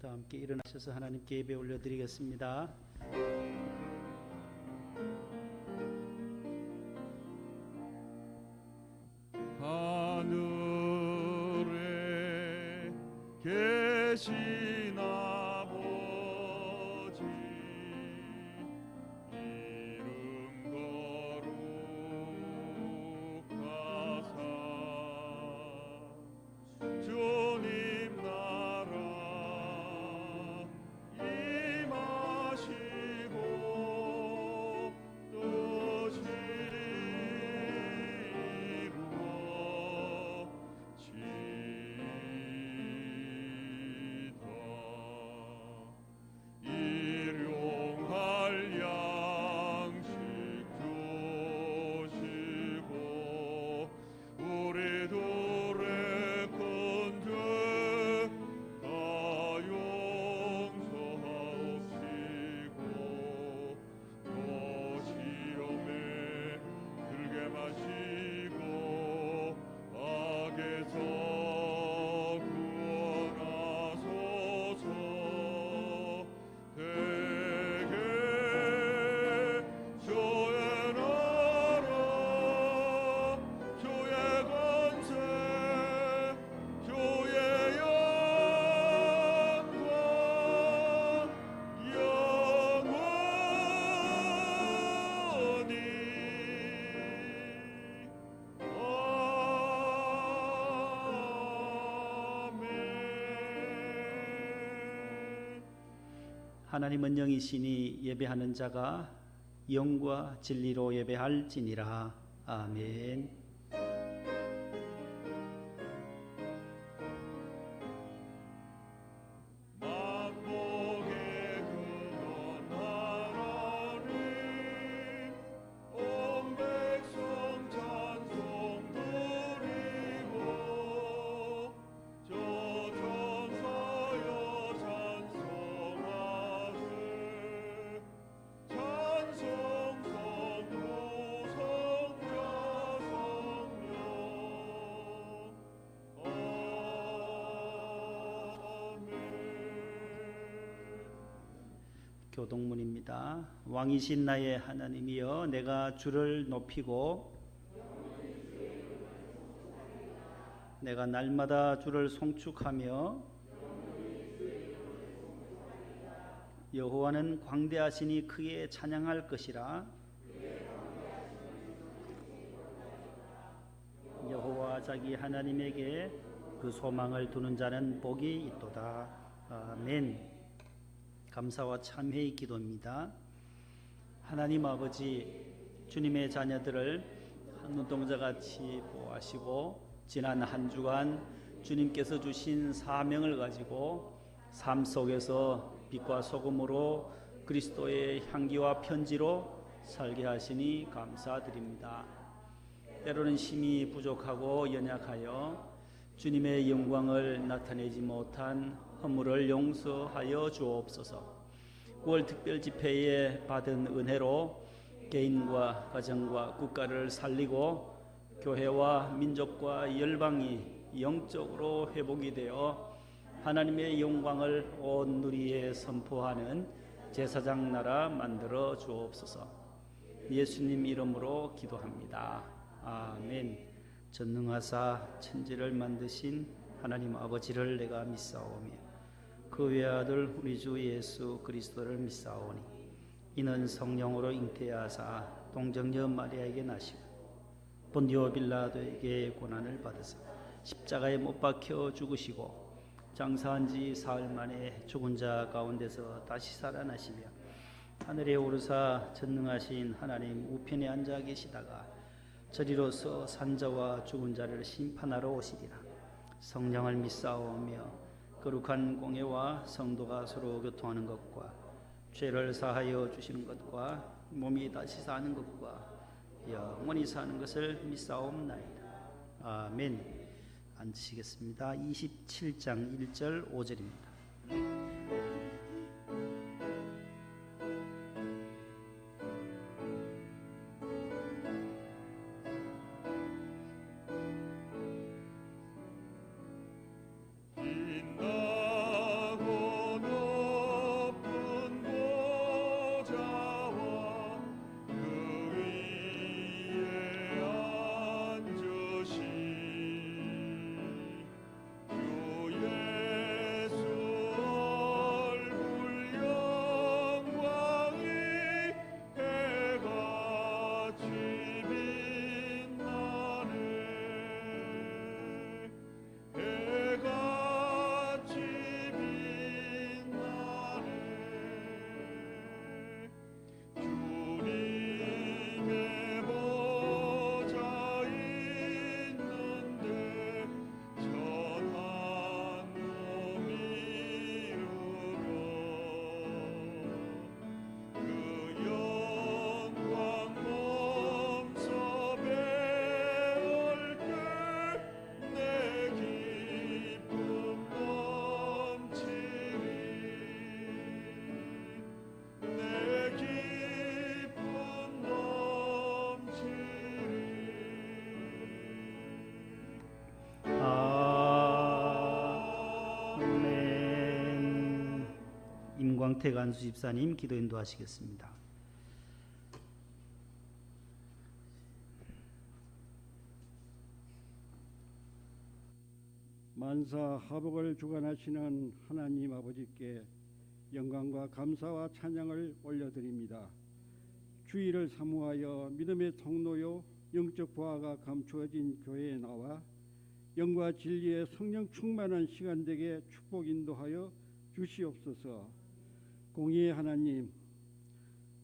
다 함께 일어나셔서 하나님께 예배 올려드리겠습니다. 하늘에 계신 아버지 이름 거룩하사 주님 나라 임하시고 뜻이 일용할 양식 주시고 우리들의 큰 죄 다 용서하옵시고 또 시험에 들게 마시고 악에서 구원하소서. 대개 주의 나라 주의 권세 주의 영광 영원히 아멘. 하나님은 영이시니 예배하는 자가 영과 진리로 예배할지니라. 아멘. 만복의 근원 하나님 온 백성 찬송 드리고 저 천사여 찬송하세 찬송 성부 성자 성령 교동문입니다. 왕이신 나의 하나님이여 내가 주를 높이고 내가 날마다 주를 송축하며 여호와는 광대하시니 크게 찬양할 것이라. 여호와 자기 하나님에게 그 소망을 두는 자는 복이 있도다. 아멘. 감사와 참회의 기도입니다. 하나님 아버지, 주님의 자녀들을 눈동자같이 보호하시고 지난 한 주간 주님께서 주신 사명을 가지고 삶 속에서 빛과 소금으로 그리스도의 향기와 편지로 살게 하시니 감사드립니다. 때로는 힘이 부족하고 연약하여 주님의 영광을 나타내지 못한 허물을 용서하여 주옵소서. 9월 특별집회에 받은 은혜로 개인과 가정과 국가를 살리고 교회와 민족과 열방이 영적으로 회복이 되어 하나님의 영광을 온 누리에 선포하는 제사장 나라 만들어 주옵소서. 예수님 이름으로 기도합니다. 아멘. 전능하사 천지를 만드신 하나님 아버지를 내가 믿사오며 그 외아들 우리 주 예수 그리스도를 믿사오니 이는 성령으로 잉태하사 동정녀 마리아에게 나시고 본디오 빌라도에게 고난을 받으사 십자가에 못 박혀 죽으시고 장사한 지 사흘 만에 죽은 자 가운데서 다시 살아나시며 하늘에 오르사 전능하신 하나님 우편에 앉아 계시다가 저리로서 산자와 죽은 자를 심판하러 오시리라. 성령을 믿사오며 거룩한 공예와 성도가 서로 교통하는 것과 죄를 사하여 주시는 것과 몸이 다시 사는 것과 영원히 사는 것을 믿사옵나이다. 아멘. 앉으시겠습니다. 27장 1절 5절입니다. 빛나고 김광택 안수 집사님 기도 인도하시겠습니다. 만사 하복을 주관하시는 하나님 아버지께 영광과 감사와 찬양을 올려드립니다. 주의를 사모하여 믿음의 통로요 영적 보화가 감추어진 교회에 나와 영과 진리의 성령 충만한 시간 되게 축복 인도하여 주시옵소서. 공의의 하나님,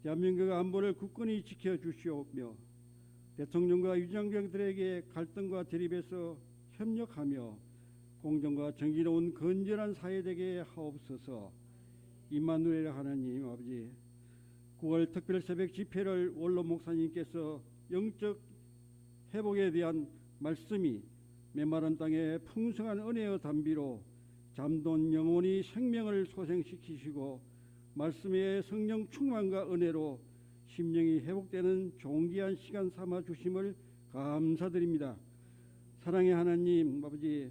대한민국 안보를 굳건히 지켜주시오며 대통령과 위장병들에게 갈등과 대립에서 협력하며 공정과 정의로운 건전한 사회 되게 하옵소서. 임마누엘 하나님 아버지, 9월 특별 새벽 집회를 원로 목사님께서 영적 회복에 대한 말씀이 메마른 땅에 풍성한 은혜의 담비로 잠든 영혼이 생명을 소생시키시고 말씀의 성령 충만과 은혜로 심령이 회복되는 존귀한 시간 삼아 주심을 감사드립니다. 사랑의 하나님 아버지,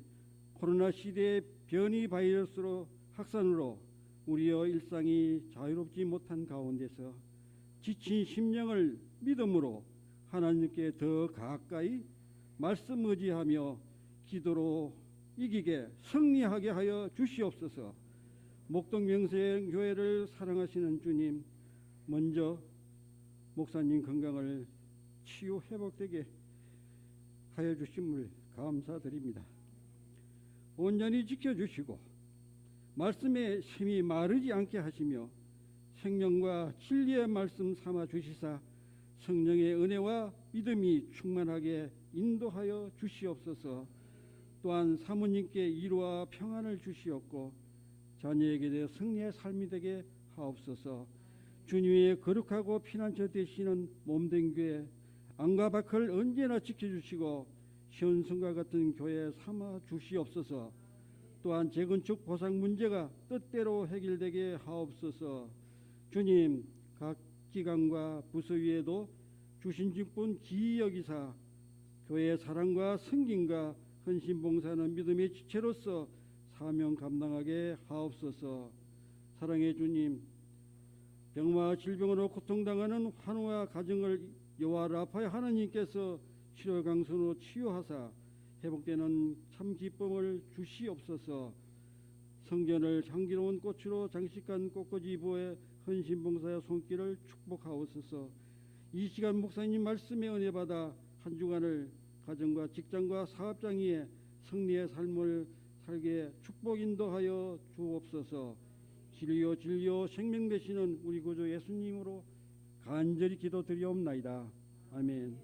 코로나 시대의 변이 바이러스로 확산으로 우리의 일상이 자유롭지 못한 가운데서 지친 심령을 믿음으로 하나님께 더 가까이 말씀 의지하며 기도로 이기게 승리하게 하여 주시옵소서. 목동명세교회를 사랑하시는 주님, 먼저 목사님 건강을 치유 회복되게 하여 주심을 감사드립니다. 온전히 지켜주시고 말씀에 심히 마르지 않게 하시며 생명과 진리의 말씀 삼아 주시사 성령의 은혜와 믿음이 충만하게 인도하여 주시옵소서. 또한 사모님께 위로와 평안을 주시옵고 자녀에게 대해 승리의 삶이 되게 하옵소서. 주님의 거룩하고 피난처 되시는 몸된 교회 안과 밖을 언제나 지켜주시고 시온성과 같은 교회 삼아 주시옵소서. 또한 재건축 보상 문제가 뜻대로 해결되게 하옵소서. 주님, 각 기관과 부서 위에도 주신 직분 기이 여기사 교회의 사랑과 승김과 헌신 봉사하는 믿음의 지체로서 사명 감당하게 하옵소서. 사랑의 주님, 병과 질병으로 고통당하는 환우와 가정을 여호와 라파의 하나님께서 치료 강선으로 치유하사 회복되는 참 기쁨을 주시옵소서. 성전을 향기로운 꽃으로 장식한 꽃꽂이 부에 헌신 봉사의 손길을 축복하옵소서. 이 시간 목사님 말씀에 은혜 받아 한 주간을 가정과 직장과 사업장에 승리의 삶을 살게 축복 인도하여 주옵소서. 진리요 생명 되시는 우리 구주 예수님으로 간절히 기도드리옵나이다. 아멘.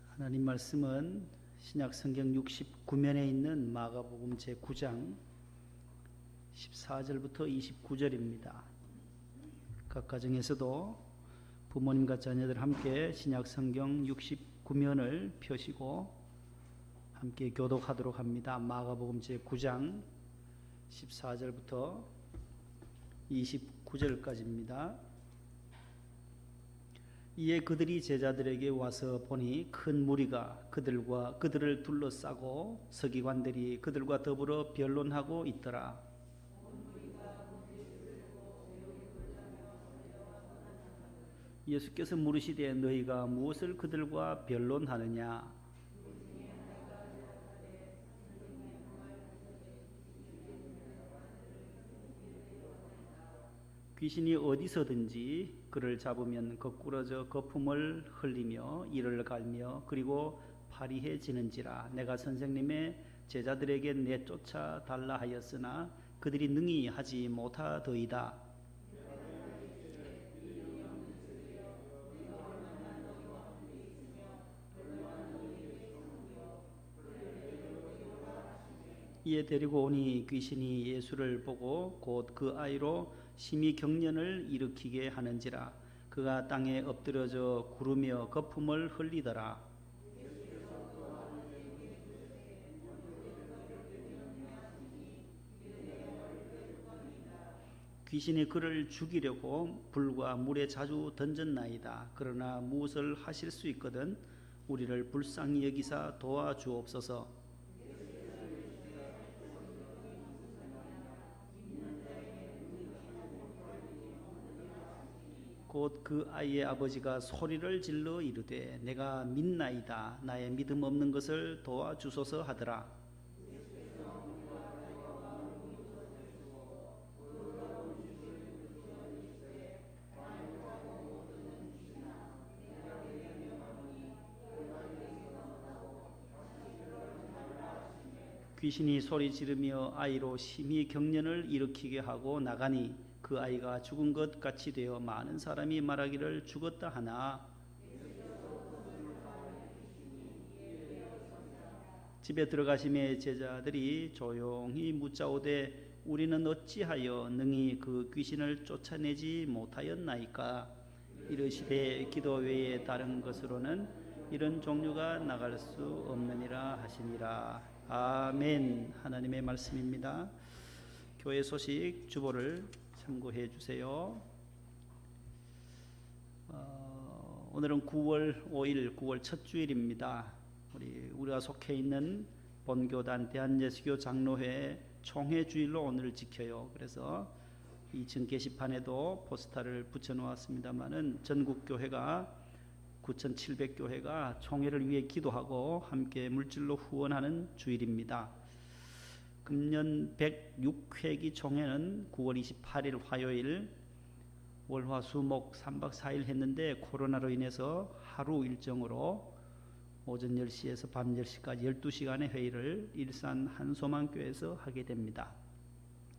하나님 말씀은 신약 성경 69면에 있는 마가복음 제9장 14절부터 29절입니다. 각 가정에서도 부모님과 자녀들 함께 신약 성경 69면을 펴시고 함께 교독하도록 합니다. 마가복음 제9장 14절부터 29절까지입니다. 이에 그들이 제자들에게 와서 보니 큰 무리가 그들을 둘러싸고 서기관들이 그들과 더불어 변론하고 있더라. 예수께서 물으시되 너희가 무엇을 그들과 변론하느냐? 귀신이 어디서든지 그를 잡으면 거꾸러져 거품을 흘리며 이를 갈며 그리고 파리해지는지라. 내가 선생님의 제자들에게 내쫓아 달라 하였으나 그들이 능히 하지 못하더이다. 이에 데리고 오니 귀신이 예수를 보고 곧 그 아이로 심히 경련을 일으키게 하는지라. 그가 땅에 엎드려져 구르며 거품을 흘리더라. 귀신이 그를 죽이려고 불과 물에 자주 던졌나이다. 그러나 무엇을 하실 수 있거든 우리를 불쌍히 여기사 도와주옵소서. 곧 그 아이의 아버지가 소리를 질러 이르되 내가 믿나이다. 나의 믿음 없는 것을 도와주소서 하더라. 귀신이 소리 지르며 아이로 심히 경련을 일으키게 하고 나가니 그 아이가 죽은 것 같이 되어 많은 사람이 말하기를 죽었다 하나 집에 들어가심에 제자들이 조용히 묻자오되 우리는 어찌하여 능히 그 귀신을 쫓아내지 못하였나이까. 이르시되 기도 외에 다른 것으로는 이런 종류가 나갈 수 없느니라 하시니라. 아멘. 하나님의 말씀입니다. 교회 소식 주보를 참고해 주세요. 오늘은 9월 5일 9월 첫 주일입니다. 우리가 속해 있는 본교단 대한예수교 장로회 총회 주일로 오늘 지켜요. 그래서 2층 게시판에도 포스터를 붙여 놓았습니다만은 전국 교회가 9,700교회가 총회를 위해 기도하고 함께 물질로 후원하는 주일입니다. 금년 106회기 총회는 9월 28일 화요일 월화수목 3박 4일 했는데 코로나로 인해서 하루 일정으로 오전 10시에서 밤 10시까지 12시간의 회의를 일산 한소망교회에서 하게 됩니다.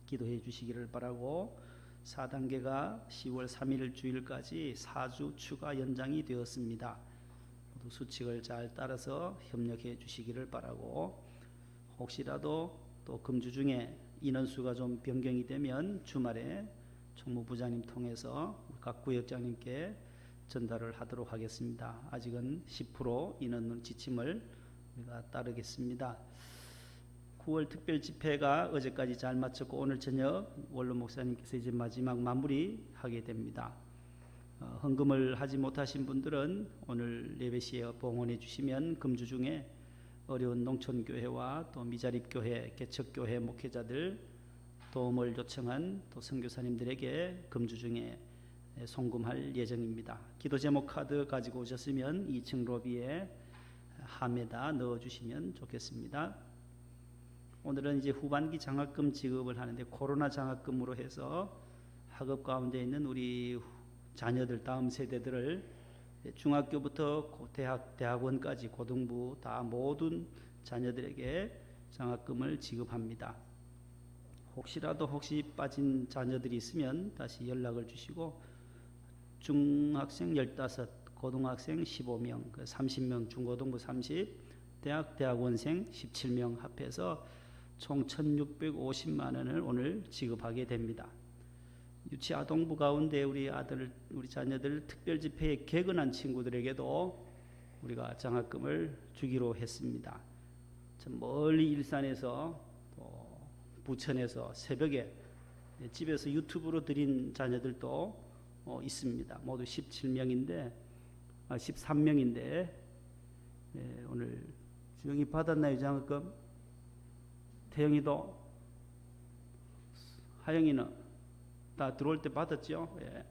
기도해 주시기를 바라고 4단계가 10월 3일 주일까지 4주 추가 연장이 되었습니다. 모두 수칙을 잘 따라서 협력해 주시기를 바라고 혹시라도 또 금주 중에 인원수가 좀 변경이 되면 주말에 총무부장님 통해서 각 구역장님께 전달을 하도록 하겠습니다. 아직은 10% 인원 지침을 우리가 따르겠습니다. 9월 특별 집회가 어제까지 잘 마쳤고 오늘 저녁 원로 목사님께서 이제 마지막 마무리하게 됩니다. 헌금을 하지 못하신 분들은 오늘 예배 시에 봉헌해 주시면 금주 중에 어려운 농촌교회와 또 미자립교회, 개척교회 목회자들 도움을 요청한 또 선교사님들에게 금주 중에 송금할 예정입니다. 기도 제목 카드 가지고 오셨으면 2층 로비에 함에다 넣어주시면 좋겠습니다. 오늘은 이제 후반기 장학금 지급을 하는데 코로나 장학금으로 해서 학업 가운데 있는 우리 자녀들 다음 세대들을 중학교부터 대학원까지 고등부 다 모든 자녀들에게 장학금을 지급합니다. 혹시 빠진 자녀들이 있으면 다시 연락을 주시고 중학생 15, 고등학생 15명, 30명 중고등부 30, 대학원생 17명 합해서 총 1,650만 원을 오늘 지급하게 됩니다. 유치아동부 가운데 우리 자녀들 특별 집회에 개근한 친구들에게도 우리가 장학금을 주기로 했습니다. 참 멀리 일산에서 또 부천에서 새벽에 집에서 유튜브로 드린 자녀들도 있습니다. 모두 13명인데 오늘 주영이 받았나요 장학금? 태영이도? 하영이는? 다 들어올 때 받았죠? 예.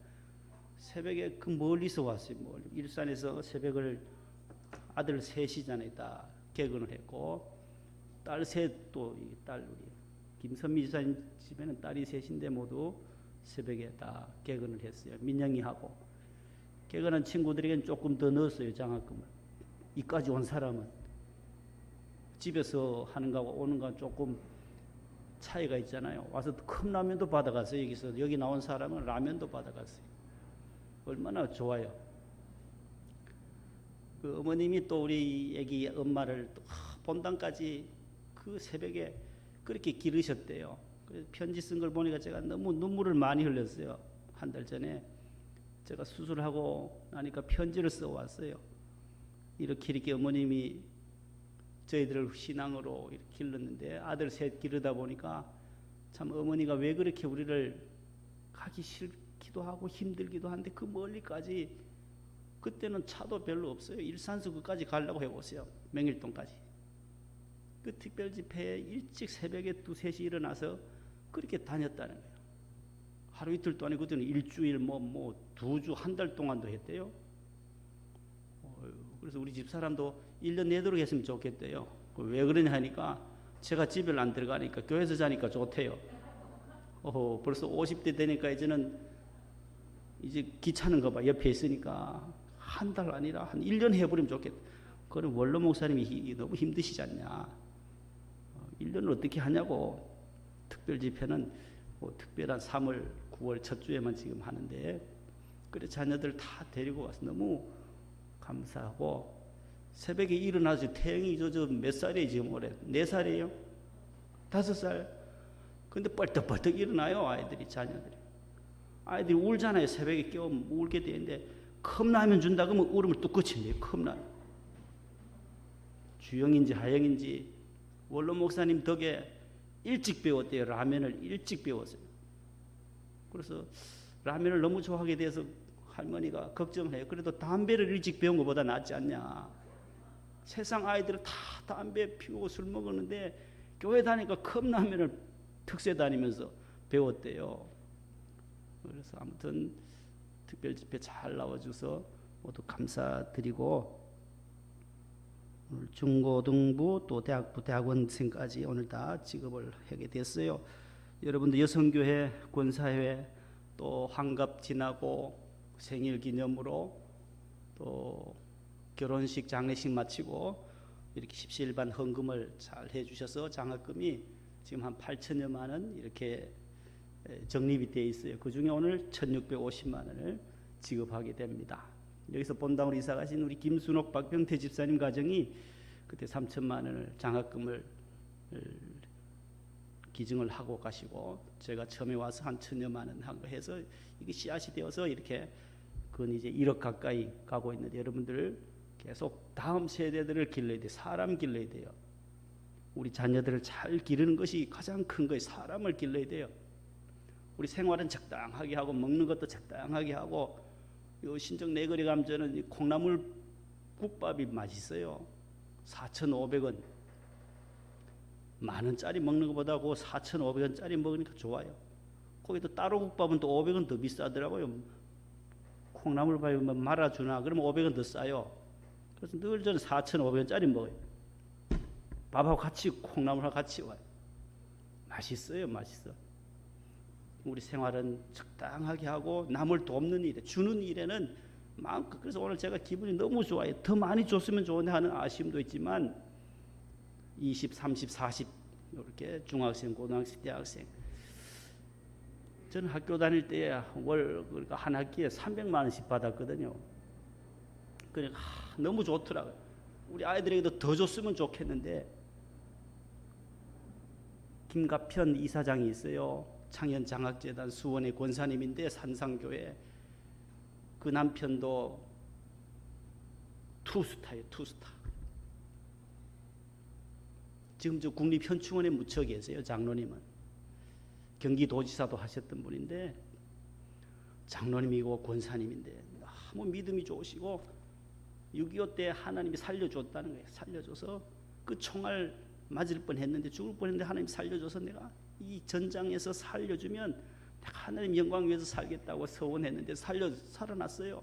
새벽에 그 멀리서 왔어요. 일산에서 새벽을 아들 셋이잖아요. 다 개근을 했고 딸 셋 또 딸 우리 김선미 지사님 집에는 딸이 셋인데 모두 새벽에 다 개근을 했어요. 민영이하고 개근한 친구들에게는 조금 더 넣었어요. 장학금을. 이까지 온 사람은 집에서 하는 거하고 오는 거 조금 차이가 있잖아요. 와서 컵라면도 받아갔어요. 여기 나온 사람은 라면도 받아갔어요. 얼마나 좋아요. 그 어머님이 또 우리 애기 엄마를 또 본당까지 그 새벽에 그렇게 기르셨대요. 그래서 편지 쓴 걸 보니까 제가 너무 눈물을 많이 흘렸어요. 한 달 전에 제가 수술하고 나니까 편지를 써왔어요. 이렇게 어머님이 저희들을 신앙으로 이렇게 길렀는데 아들 셋 기르다 보니까 참 어머니가 왜 그렇게 우리를 가기 싫기도 하고 힘들기도 한데 그 멀리까지, 그때는 차도 별로 없어요. 일산서 그까지 가려고 해보세요. 명일동까지. 그 특별집회에 일찍 새벽에 2, 3시 일어나서 그렇게 다녔다는 거예요. 하루 이틀도 아니고 그때는 일주일, 2주, 한 달 동안도 했대요. 그래서 우리 집사람도 1년 내도록 했으면 좋겠대요. 왜 그러냐 하니까 제가 집을 안 들어가니까 교회에서 자니까 좋대요. 벌써 50대 되니까 이제는 이제 귀찮은 거 봐. 옆에 있으니까 한 달 아니라 한 1년 해버리면 좋겠다. 그럼 원로 목사님이 너무 힘드시지 않냐. 1년을 어떻게 하냐고. 특별 집회는 특별한 3월, 9월 첫 주에만 지금 하는데, 그래 자녀들 다 데리고 와서 너무 감사하고, 새벽에 일어나서 태영이 저 몇 살이에요 지금 올해? 4살이에요? 5살? 근데 뻘떡뻘떡 일어나요 아이들이, 자녀들이. 아이들이 울잖아요. 새벽에 깨우면 울게 되는데 컵라면 준다 그러면 울음을 뚝 그친대요. 컵라면. 주영인지 하영인지 원로 목사님 덕에 일찍 배웠대요. 라면을 일찍 배웠어요. 그래서 라면을 너무 좋아하게 돼서 할머니가 걱정을 해요. 그래도 담배를 일찍 배운 것보다 낫지 않냐. 세상 아이들은 다 담배 피우고 술 먹었는데 교회 다니까 컵라면을 특세 다니면서 배웠대요. 그래서 아무튼 특별 집회 잘 나와줘서 모두 감사드리고, 오늘 중고등부 또 대학부 대학원생까지 오늘 다 직업을 하게 됐어요. 여러분들 여성교회, 권사회, 또 환갑 지나고 생일 기념으로 또 결혼식, 장례식 마치고 이렇게 십시일반 헌금을 잘 해주셔서 장학금이 지금 한 8천여만 원 이렇게 적립이 되어 있어요. 그 중에 오늘 1,650만 원을 지급하게 됩니다. 여기서 본당으로 이사 가신 우리 김순옥, 박병태 집사님 가정이 그때 3천만 원을 장학금을 기증을 하고 가시고, 제가 처음에 와서 한 1,000여만 원 한 거 해서 이게 씨앗이 되어서 이렇게 그건 이제 1억 가까이 가고 있는데, 여러분들 계속 다음 세대들을 길러야 돼요. 사람 길러야 돼요. 우리 자녀들을 잘 기르는 것이 가장 큰 거예요. 사람을 길러야 돼요. 우리 생활은 적당하게 하고 먹는 것도 적당하게 하고, 요 신정 내거리 가면 저는 콩나물 국밥이 맛있어요. 4,500원. 10,000원짜리 먹는 것보다 그 4,500원짜리 먹으니까 좋아요. 거기도 따로 국밥은 또 500원 더 비싸더라고요. 콩나물밥이 말아주나 그러면 500원 더 싸요. 그래서 늘 저는 4,500원짜리 먹어요. 밥하고 같이, 콩나물하고 같이 와요. 맛있어요. 맛있어. 우리 생활은 적당하게 하고 남을 돕는 일에, 주는 일에는 마음껏. 그래서 오늘 제가 기분이 너무 좋아요. 더 많이 줬으면 좋은데 하는 아쉬움도 있지만 20, 30, 40 이렇게 중학생, 고등학생, 대학생. 저는 학교 다닐 때 그러니까 한 학기에 300만 원씩 받았거든요. 그러니까 너무 좋더라고요. 우리 아이들에게도 더 줬으면 좋겠는데, 김가편 이사장이 있어요. 창현장학재단 수원의 권사님인데, 산상교회. 그 남편도 투스타예요. 투스타. 지금 저 국립현충원에 묻혀 계세요. 장로님은 경기도지사도 하셨던 분인데, 장로님이고 권사님인데 너무 믿음이 좋으시고 6.25 때 하나님이 살려줬다는 거예요. 살려줘서 그 총알 맞을 뻔했는데, 죽을 뻔했는데 하나님이 살려줘서 내가 이 전장에서 살려주면 내가 하나님 영광 위해서 살겠다고 서원했는데 살아났어요.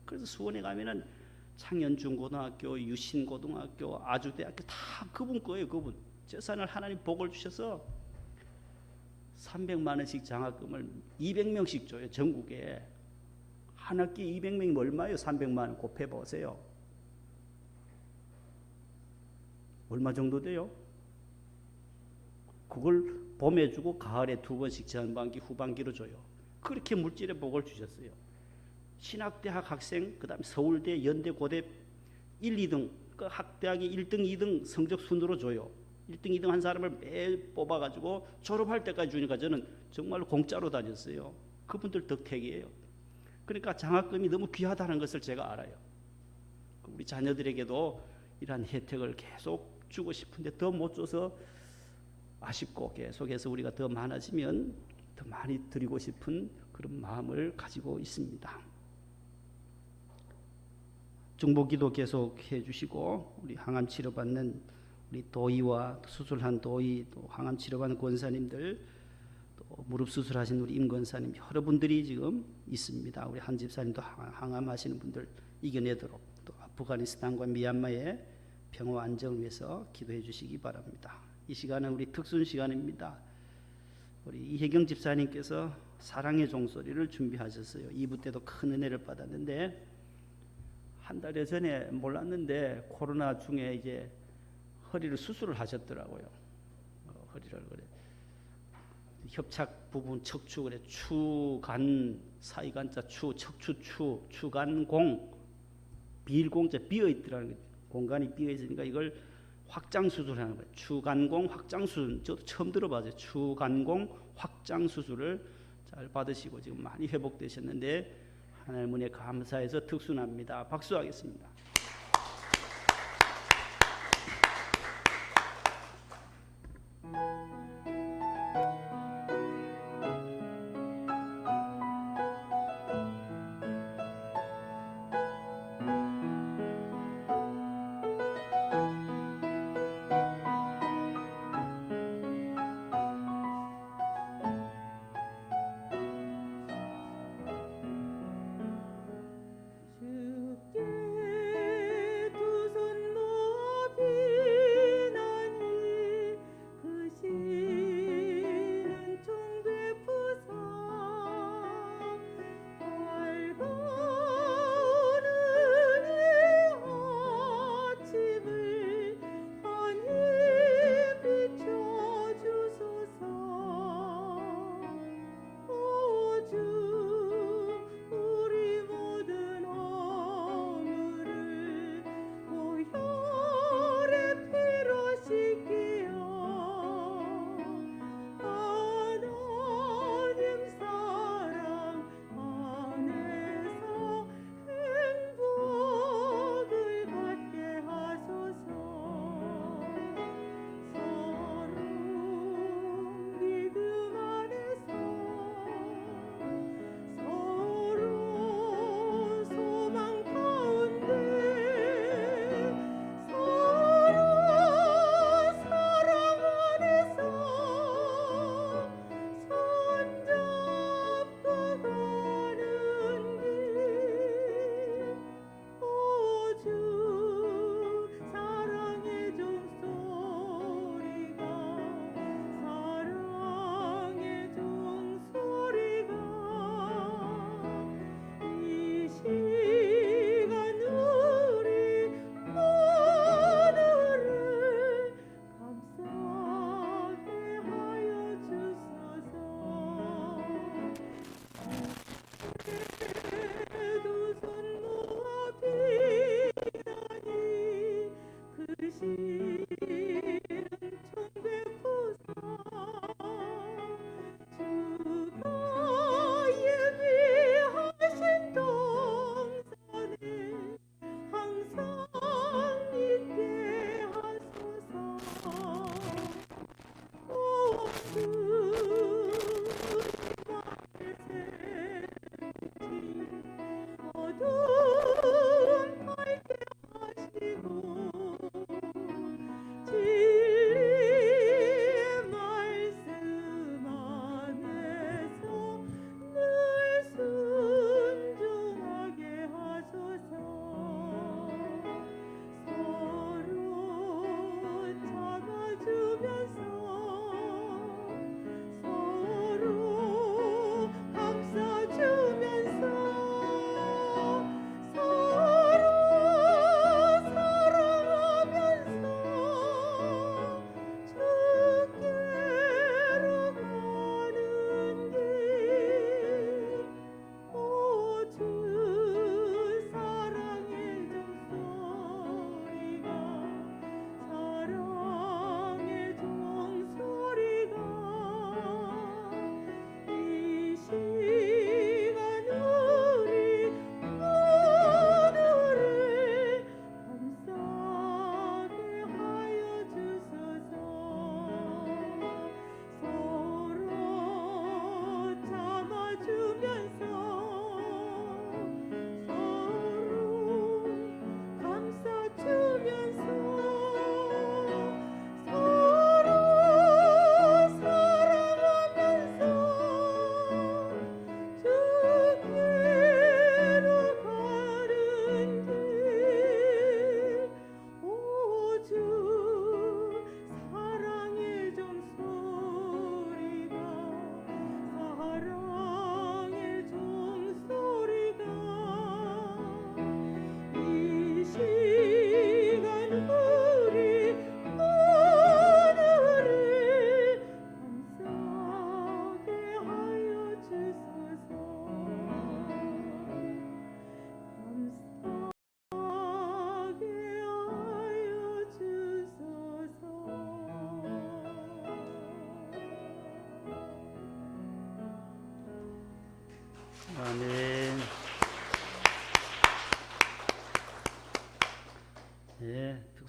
그래서 수원에 가면은 창현중고등학교, 유신고등학교, 아주대학교 다 그분 거예요. 그분 재산을 하나님 복을 주셔서 300만 원씩 장학금을 200명씩 줘요. 전국에. 한 학기 200명이면 얼마예요? 300만 원 곱해보세요. 얼마 정도 돼요? 그걸 봄에 주고 가을에 2번씩 전반기, 후반기로 줘요. 그렇게 물질의 복을 주셨어요. 신학대학 학생, 그 다음에 서울대, 연대, 고대 1, 2등, 그 학대학이 1등, 2등 성적 순으로 줘요. 1등, 2등 한 사람을 매일 뽑아가지고 졸업할 때까지 주니까 저는 정말로 공짜로 다녔어요. 그분들 덕택이에요. 그러니까 장학금이 너무 귀하다는 것을 제가 알아요. 우리 자녀들에게도 이러한 혜택을 계속 주고 싶은데 더 못 줘서 아쉽고, 계속해서 우리가 더 많아지면 더 많이 드리고 싶은 그런 마음을 가지고 있습니다. 중보기도 계속 해주시고 우리 항암 치료받는 우리 도의와 수술한 도의, 또 항암 치료받는 권사님들, 또 무릎 수술하신 우리 임 권사님 여러분들이 지금 있습니다. 우리 한 집사님도 항암하시는 분들 이겨내도록, 또 아프가니스탄과 미얀마의 평화 안정을 위해서 기도해 주시기 바랍니다. 이 시간은 우리 특순 시간입니다. 우리 이혜경 집사님께서 사랑의 종소리를 준비하셨어요. 2부 때도 큰 은혜를 받았는데 한 달여 전에 몰랐는데 코로나 중에 이제 허리를 수술을 하셨더라고요. 허리를 그래 협착 부분 척추 그래 추간 사이간자 추 척추 추 추간공 비일공자 비어 있더라는 거죠. 공간이 비어 있으니까 이걸 확장 수술하는 거예요. 추간공 확장 수술. 저도 처음 들어봐요. 추간공 확장 수술을 잘 받으시고 지금 많이 회복되셨는데 하나님 은혜 감사해서 특순합니다. 박수하겠습니다. 주께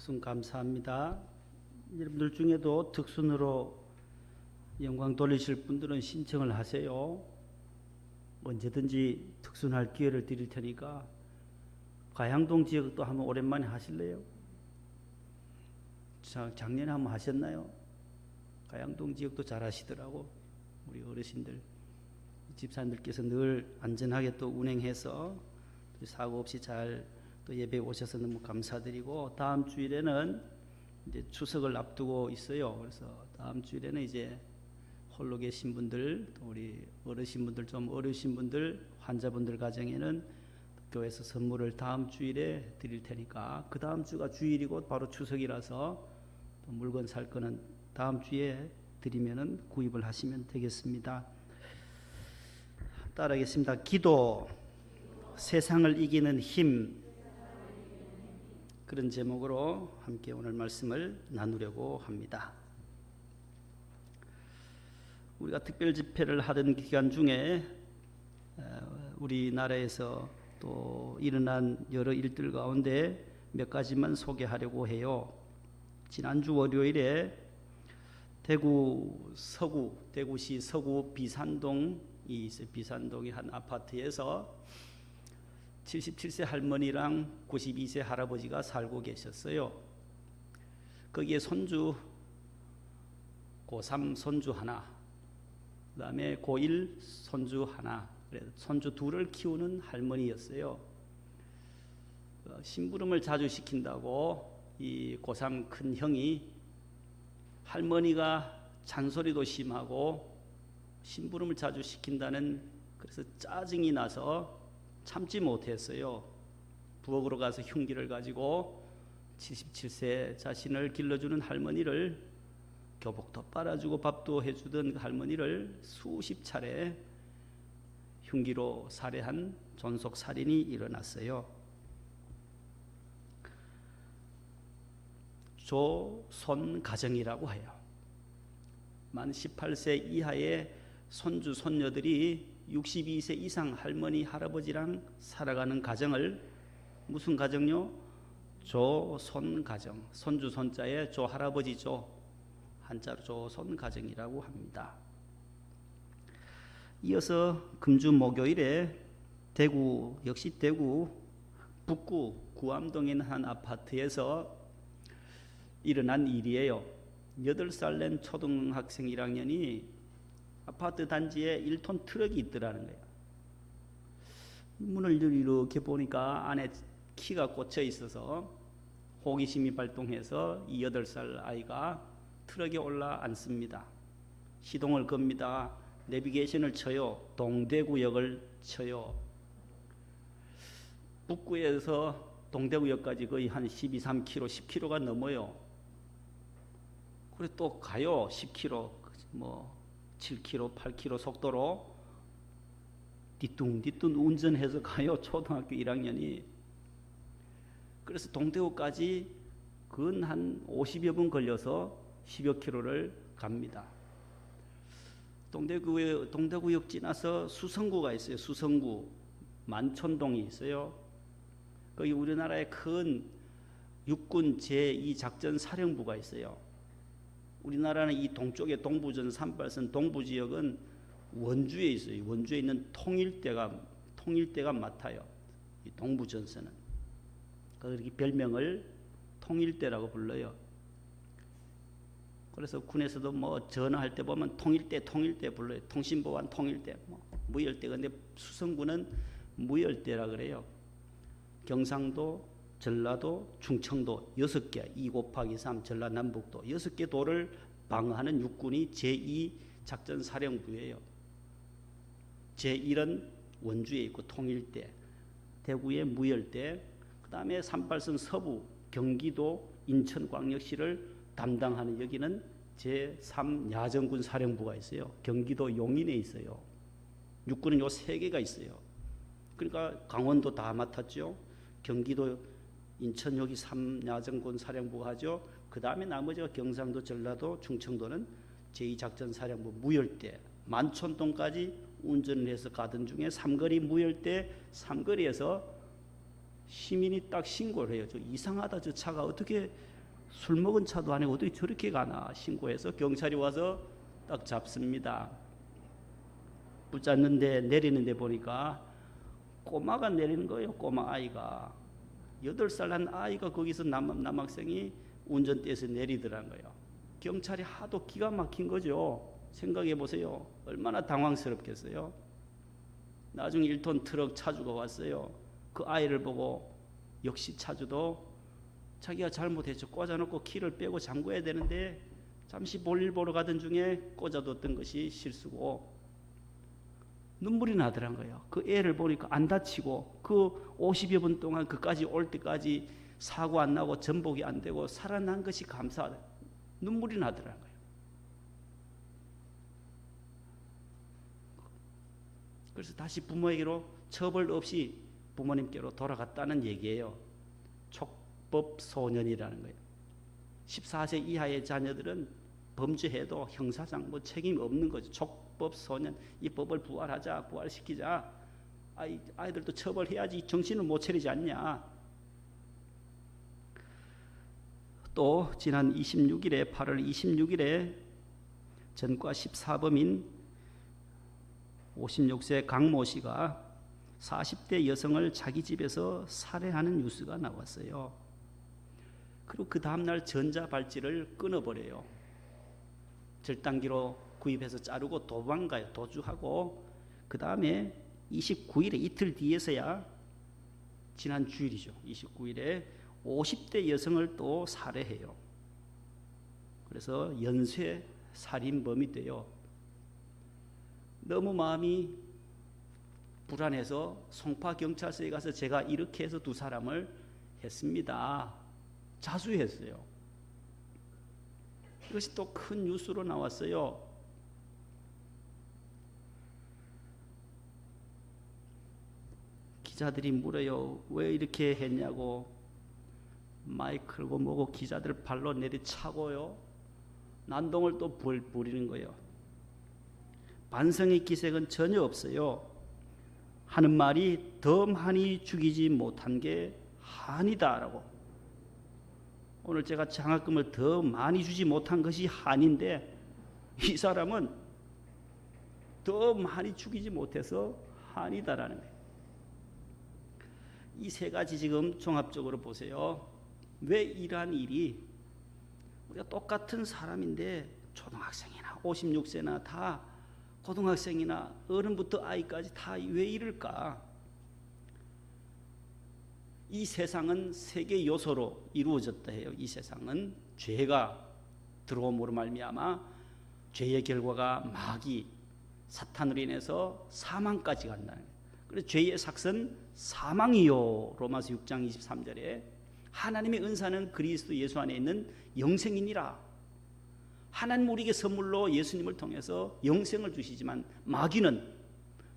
말씀 감사합니다. 여러분들 중에도 특순으로 영광 돌리실 분들은 신청을 하세요. 언제든지 특순할 기회를 드릴 테니까. 가양동 지역도 한번 오랜만에 하실래요? 작년에 한번 하셨나요? 가양동 지역도 잘 하시더라고. 우리 어르신들, 집사님들께서 늘 안전하게 또 운행해서 사고 없이 잘 또 예배 오셔서 너무 감사드리고, 다음 주일에는 이제 추석을 앞두고 있어요. 그래서 다음 주일에는 이제 홀로 계신 분들, 또 우리 어르신분들, 좀 어려우신 분들, 환자분들 가정에는 교회에서 선물을 다음 주일에 드릴 테니까, 그 다음 주가 주일이고 바로 추석이라서 또 물건 살 거는 다음 주에 드리면은 구입을 하시면 되겠습니다. 따라하겠습니다. 기도, 세상을 이기는 힘. 그런 제목으로 함께 오늘 말씀을 나누려고 합니다. 우리가 특별 집회를 하던 기간 중에 우리나라에서 또 일어난 여러 일들 가운데 몇 가지만 소개하려고 해요. 지난주 월요일에 대구시 서구 비산동이 있어요. 비산동의 한 아파트에서 77세 할머니랑 92세 할아버지가 살고 계셨어요. 거기에 손주, 고3 손주 하나, 그 다음에 고1 손주 하나, 손주 둘을 키우는 할머니였어요. 심부름을 자주 시킨다고 이 고3 큰 형이 할머니가 잔소리도 심하고 심부름을 자주 시킨다는, 그래서 짜증이 나서 참지 못했어요. 부엌으로 가서 흉기를 가지고 77세 자신을 길러주는 할머니를, 교복도 빨아주고 밥도 해주던 할머니를 수십 차례 흉기로 살해한 존속살인이 일어났어요. 조손가정이라고 해요. 만 18세 이하의 손주 손녀들이 62세 이상 할머니 할아버지랑 살아가는 가정을, 무슨 가정요? 조손가정. 손주 손자에 조할아버지 조, 한자로 조손가정이라고 합니다. 이어서 금주 목요일에 역시 대구 북구 구암동에 있는 한 아파트에서 일어난 일이에요. 8살 낸 초등학생 1학년이 아파트 단지에 1톤 트럭이 있더라는 거예요. 문을 이렇게 보니까 안에 키가 꽂혀 있어서 호기심이 발동해서 이 8살 아이가 트럭에 올라 앉습니다. 시동을 겁니다. 내비게이션을 쳐요. 동대구역을 쳐요. 북구에서 동대구역까지 거의 한 12~13km, 10km가 넘어요. 그래 또 가요. 10km, 7km, 8km 속도로 뒤뚱뒤뚱 운전해서 가요. 초등학교 1학년이. 그래서 동대구까지 근 한 50여 분 걸려서 10여 킬로를 갑니다. 동대구역 지나서 수성구가 있어요. 수성구 만촌동이 있어요. 거기 우리나라의 큰 육군 제2작전사령부가 있어요. 우리나라는 이 동쪽의 동부전 38선 동부지역은 원주에 있어요. 원주에 있는 통일대가 맡아요. 이 동부전선은. 그렇게 별명을 통일대라고 불러요. 그래서 군에서도 전화할 때 보면 통일대 불러요. 통신보안 통일대, 무열대. 근데 수성구는 무열대라 그래요. 경상도, 전라도, 충청도 6개, 2+3 전라남북도 6개 도를 방어하는 육군이 제2작전사령부예요. 제1은 원주에 있고 통일대, 대구의 무열대, 그 다음에 38선 서부, 경기도, 인천광역시를 담당하는 여기는 제3야전군 사령부가 있어요. 경기도 용인에 있어요. 육군은 요 3개가 있어요. 그러니까 강원도 다 맡았죠. 경기도, 인천 여기 3야전군 사령부가 하죠. 그 다음에 나머지가 경상도, 전라도, 충청도는 제2작전사령부 무열대, 만촌동까지 운전을 해서 가던 중에 삼거리 무열대 삼거리에서 시민이 딱 신고를 해요. 저 이상하다, 저 차가 어떻게 술 먹은 차도 아니고 어떻게 저렇게 가나 신고해서 경찰이 와서 딱 잡습니다. 붙잡는데 내리는데 보니까 꼬마가 내리는 거예요. 꼬마 아이가 8살 한 아이가 거기서 남학생이 운전대에서 내리더란 거예요. 경찰이 하도 기가 막힌 거죠. 생각해 보세요. 얼마나 당황스럽겠어요. 나중에 1톤 트럭 차주가 왔어요. 그 아이를 보고 역시 차주도 자기가 잘못했죠. 꽂아놓고 키를 빼고 잠궈야 되는데 잠시 볼일 보러 가던 중에 꽂아뒀던 것이 실수고 눈물이 나더란 거예요. 그 애를 보니까 안 다치고 그 50여 분 동안 그까지 올 때까지 사고 안 나고 전복이 안 되고 살아난 것이 감사하다. 눈물이 나더란 거예요. 그래서 다시 부모에게로 처벌 없이 부모님께로 돌아갔다는 얘기예요. 촉법 소년이라는 거예요. 14세 이하의 자녀들은 범죄해도 형사상 뭐 책임 없는 거죠. 촉법 소년. 이 법을 부활시키자. 아이들도 처벌해야지 정신을 못 차리지 않냐. 또 지난 8월 26일에 전과 14범인 56세 강모 씨가 40대 여성을 자기 집에서 살해하는 뉴스가 나왔어요. 그리고 그 다음날 전자발찌를 끊어버려요. 절단기로 구입해서 자르고 도망가요. 도주하고 그 다음에 29일에 이틀 뒤에서야 지난 주일이죠. 29일에 50대 여성을 또 살해해요. 그래서 연쇄 살인범이 돼요. 너무 마음이 불안해서 송파경찰서에 가서 제가 이렇게 해서 2사람을 했습니다. 자수했어요. 이것이 또 큰 뉴스로 나왔어요. 기자들이 물어요. 왜 이렇게 했냐고. 마이크고 뭐고 기자들 발로 내리차고요. 난동을 또 부리는 거예요. 반성의 기색은 전혀 없어요. 하는 말이 더 많이 죽이지 못한 게 한이다라고. 오늘 제가 장학금을 더 많이 주지 못한 것이 한인데 이 사람은 더 많이 죽이지 못해서 한이다라는 거예요. 이 3가지 지금 종합적으로 보세요. 왜 이러한 일이 우리가 똑같은 사람인데 초등학생이나 56세나 다 고등학생이나 어른부터 아이까지 다 왜 이럴까? 이 세상은 3개 요소로 이루어졌다 해요. 이 세상은 죄가 들어옴으로 말미암아 죄의 결과가 마귀, 사탄으로 인해서 사망까지 간다는 거예요. 그래서 죄의 삭은 사망이요. 로마서 6장 23절에 하나님의 은사는 그리스도 예수 안에 있는 영생이니라. 하나님 우리에게 선물로 예수님을 통해서 영생을 주시지만 마귀는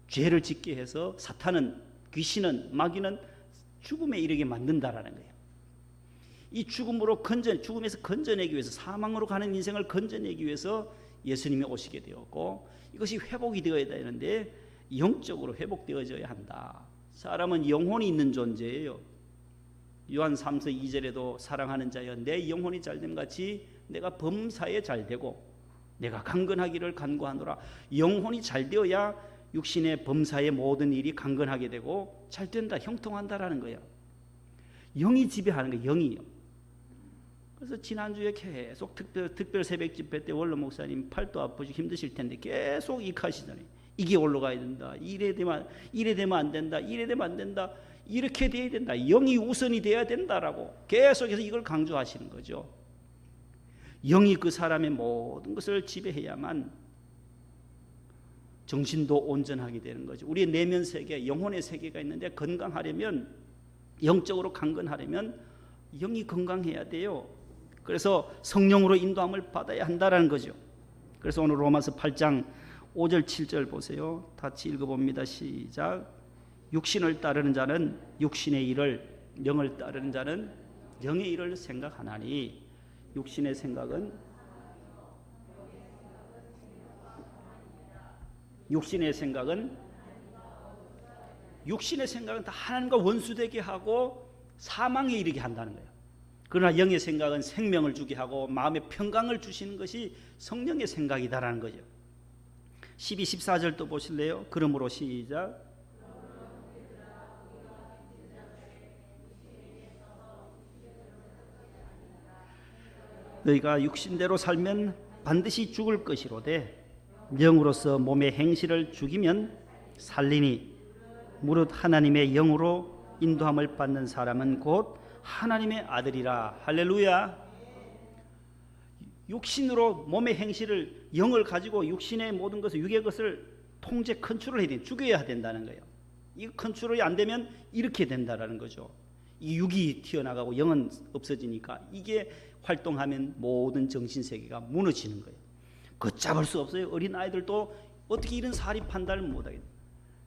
죄를 짓게 해서 사탄은 귀신은 마귀는 죽음에 이르게 만든다라는 거예요. 이 죽음에서 건져내기 위해서 사망으로 가는 인생을 건져내기 위해서 예수님이 오시게 되었고 이것이 회복이 되어야 되는데 영적으로 회복되어져야 한다. 사람은 영혼이 있는 존재예요. 요한 3서 2절에도 사랑하는 자여 내 영혼이 잘됨 같이 내가 범사에 잘되고 내가 강건하기를 간구하노라. 영혼이 잘되어야 육신의 범사의 모든 일이 강건하게 되고 잘된다, 형통한다라는 거예요. 영이 지배하는 거예요. 영이요. 그래서 지난주에 계속 특별 새벽 집회 때 원로 목사님 팔도 아프시고 힘드실 텐데 계속 익하시잖아요. 이게 올라가야 된다. 이래 되면 안 된다. 이래 되면 안 된다. 이렇게 돼야 된다. 영이 우선이 돼야 된다라고 계속해서 이걸 강조하시는 거죠. 영이 그 사람의 모든 것을 지배해야만 정신도 온전하게 되는 거죠. 우리의 내면 세계, 영혼의 세계가 있는데 건강하려면, 영적으로 강건하려면 영이 건강해야 돼요. 그래서 성령으로 인도함을 받아야 한다는 거죠. 그래서 오늘 로마서 8장 5절 7절 보세요. 같이 읽어봅니다. 시작. 육신을 따르는 자는 육신의 일을, 영을 따르는 자는 영의 일을 생각하나니. 육신의 생각은 다 하나님과 원수되게 하고 사망에 이르게 한다는 거예요. 그러나 영의 생각은 생명을 주게 하고 마음의 평강을 주시는 것이 성령의 생각이다라는 거죠. 12, 14절 또 보실래요? 그러므로 시작. 너희가 육신대로 살면 반드시 죽을 것이로되 영으로서 몸의 행실을 죽이면 살리니 무릇 하나님의 영으로 인도함을 받는 사람은 곧 하나님의 아들이라. 할렐루야. 육신으로 몸의 행실을 영을 가지고 육신의 모든 것을 육의 것을 통제 컨트롤 해야 돼. 죽여야 된다는 거예요. 이 컨트롤이 안 되면 이렇게 된다라는 거죠. 이 육이 튀어나가고 영은 없어지니까 이게 활동하면 모든 정신세계가 무너지는 거예요. 걷잡을 수 없어요. 어린 아이들도 어떻게 이런 살인 판단을 못하겠어요.